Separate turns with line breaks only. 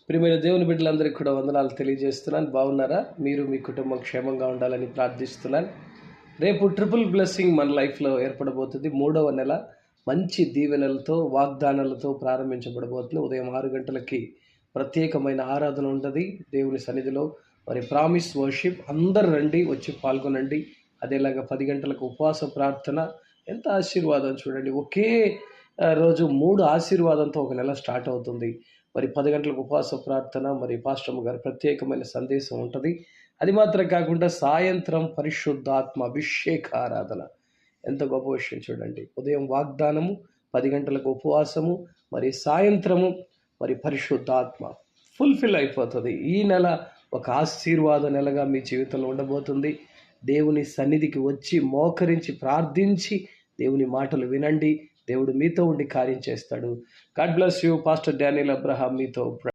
ప్రియమైన దేవుని బిడ్డలందరికీ కూడా వందనాలు తెలియజేస్తున్నాను. బాగున్నారా? మీరు మీ కుటుంబం క్షేమంగా ఉండాలని ప్రార్థిస్తున్నాను. రేపు ట్రిపుల్ బ్లెస్సింగ్ మన లైఫ్లో ఏర్పడబోతుంది. 3వ నెల మంచి దీవెనలతో, వాగ్దానాలతో ప్రారంభించబడబోతుంది. ఉదయం 6 గంటలకి ప్రత్యేకమైన ఆరాధన ఉంటుంది దేవుని సన్నిధిలో. మరి ప్రామిస్ వర్షిప్ అందరు రండి, వచ్చి పాల్గొనండి. అదేలాగా 10 గంటలకు ఉపవాస ప్రార్థన. ఎంత ఆశీర్వాదం చూడండి. ఒకే రోజు 3 ఆశీర్వాదంతో ఒక నెల స్టార్ట్ అవుతుంది. మరి 10 గంటలకు ఉపవాస ప్రార్థన, మరి పాస్టమ్ గారి ప్రత్యేకమైన సందేశం ఉంటుంది. అది మాత్రం కాకుండా సాయంత్రం పరిశుద్ధాత్మ అభిషేక ఆరాధన. ఎంత గొప్ప విషయం చూడండి. ఉదయం వాగ్దానము, 10 గంటలకు ఉపవాసము, మరి సాయంత్రము మరి పరిశుద్ధాత్మ ఫుల్ఫిల్ అయిపోతుంది. ఈ నెల ఒక ఆశీర్వాద నెలగా మీ జీవితంలో ఉండబోతుంది. దేవుని సన్నిధికి వచ్చి మోకరించి ప్రార్థించి దేవుని మాటలు వినండి. దేవుడు మీతో ఉండి కార్యం చేస్తాడు. God bless you. Pastor Daniel Abraham మీతో